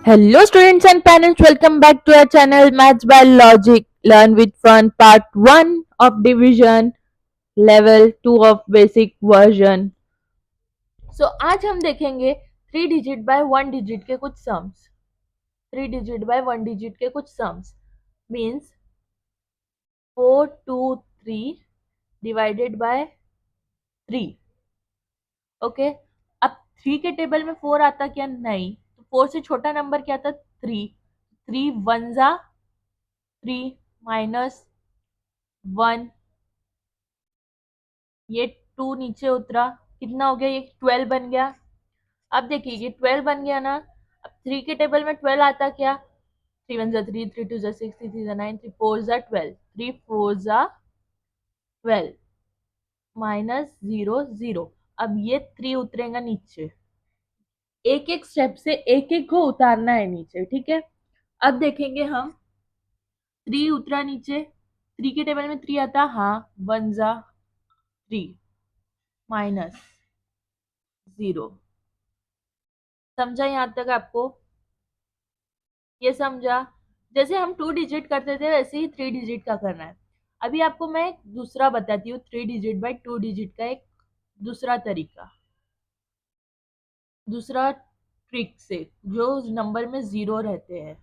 Hello students and parents, welcome back to our channel Maths by Logic. Learn with Fun part 1 of division, level 2 of basic version. So आज हम देखेंगे 3 digit bye 1 digit के कुछ sums. 3 digit bye 1 digit के कुछ sums means 4 2 3 divided by 3. Okay, अब 3 के table में 4 आता क्या? नहीं. तो 4 से छोटा नंबर क्या था? 3. 3 वन जा 3 माइनस 1, ये 2 नीचे उतरा, कितना हो गया? ये 12 बन गया. अब देखिए ये 12 बन गया ना. अब 3 के टेबल में 12 आता क्या? 3 वन जा 3, 3 टू जा 6, 3 3 जा 9, 3 4 जा 12, 3 4 जा 12 माइनस 0 0. अब ये 3 उतरेगा नीचे. एक एक स्टेप से एक एक को उतारना है नीचे. ठीक है, अब देखेंगे हम. 3 उतरा नीचे. 3 के टेबल में 3 आता, हाँ. 1 जा 3 माइनस 0. समझा यहाँ तक आपको? ये समझा? जैसे हम 2 डिजिट करते थे वैसे ही 3 डिजिट का करना है. अभी आपको मैं दूसरा बताती हूँ, 3 डिजिट बाय 2 डिजिट का एक दूसरा तरीका, दूसरा ट्रिक से, जो नंबर में 0 रहते हैं.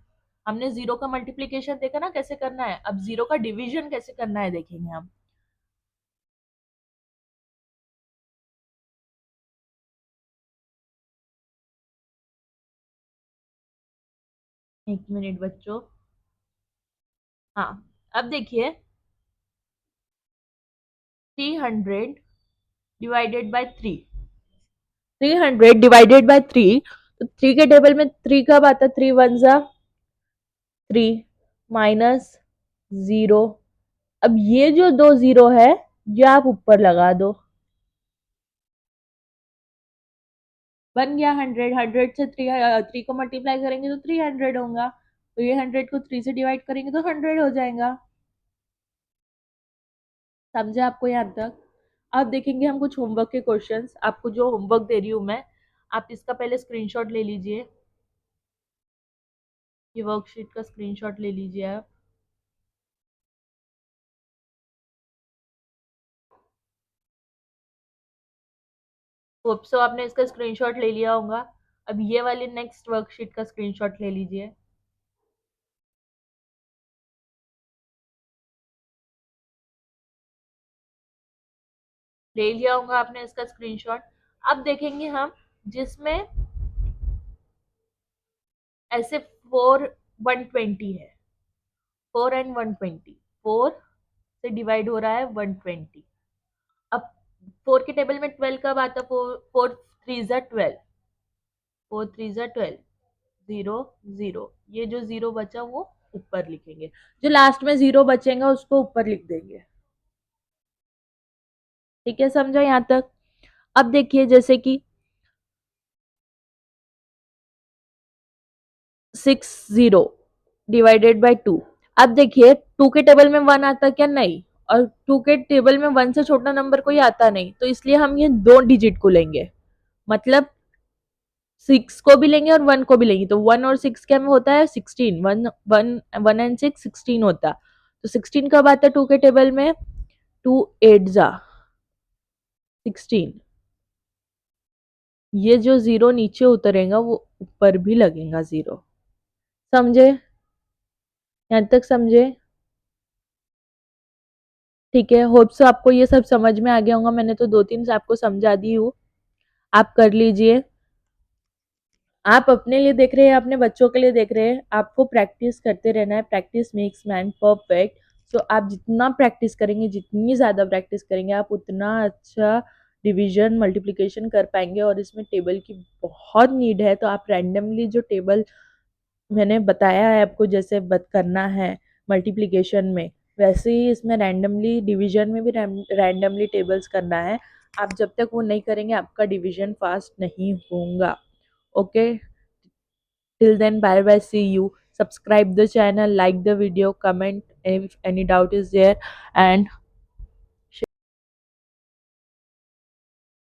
हमने 0 का मल्टीप्लीकेशन देखा ना कैसे करना है. अब 0 का डिवीजन कैसे करना है देखेंगे हम. एक मिनट बच्चों. हाँ, अब देखिए 300 डिवाइडेड बाय 3. 300 divided by 3. तो 3 के टेबल में 3 कब आता? 3 वन जा 3 माइनस 0. अब ये जो 2 0 है ये आप ऊपर लगा दो. बन गया 100. 100 से 3 को मल्टीप्लाई करेंगे तो 300 होगा. तो ये 100 को 3 से डिवाइड करेंगे तो 100 हो जाएगा. समझे आपको यहाँ तक? अब देखेंगे हम कुछ होमवर्क के क्वेश्चंस. आपको जो होमवर्क दे रही हूँ मैं, आप इसका पहले स्क्रीनशॉट ले लीजिए. ये वर्कशीट का स्क्रीनशॉट ले लीजिए आप. होप सो आपने इसका स्क्रीनशॉट ले लिया होगा. अब ये वाली नेक्स्ट वर्कशीट का स्क्रीनशॉट ले लीजिए. ले लिया होगा आपने इसका स्क्रीनशॉट. अब देखेंगे हम जिसमें ऐसे 4 120 है. 4 एंड 120, 4 से डिवाइड हो रहा है 120. अब 4 के टेबल में 12 कब आता? 4 3 जा 12, 4 3 जा 12, 0 0. ये जो 0 बचा वो ऊपर लिखेंगे. जो लास्ट में 0 बचेगा उसको ऊपर लिख देंगे. ठीक है, समझो यहाँ तक? अब देखिए जैसे कि 60 डिवाइडेड बाय 2. अब देखिए 2 के टेबल में 1 आता क्या? नहीं. और 2 के टेबल में 1 से छोटा नंबर कोई आता नहीं, तो इसलिए हम ये 2 डिजिट को लेंगे. मतलब 6 को भी लेंगे और 1 को भी लेंगे. तो 1 और 6 क्या में होता है? 16. 1 1 1 एंड 6 16 होता. तो 16 कब आता है 2 के टेबल में? 2 8 जा 16. ये जो 0 नीचे उतरेगा वो ऊपर भी लगेगा 0. समझे? यहाँ तक समझे? ठीक है, होप सो आपको ये सब समझ में आ गया होगा. मैंने तो 2-3 से आपको समझा दी हूँ. आप कर लीजिए. आप अपने लिए देख रहे हैं, अपने बच्चों के लिए देख रहे हैं. आपको प्रैक्टिस करते रहना है. Practice makes man perfect. So आप जितना प्रैक्टिस करेंगे, जितनी ज़्यादा प्रैक्टिस करेंगे, आप उतना अच्छा डिवीजन मल्टीप्लिकेशन कर पाएंगे. और इसमें टेबल की बहुत नीड है. तो आप रैंडमली जो टेबल मैंने बताया है आपको जैसे करना है मल्टीप्लिकेशन में, वैसे ही इसमें रैंडमली डिवीजन में भी रैंडमली टेबल्स करना है. आप जब तक वो नहीं करेंगे आपका डिवीजन फास्ट नहीं होगा. Okay, till then, bye bye, see you. Subscribe the channel, like the video, comment if any doubt is there, and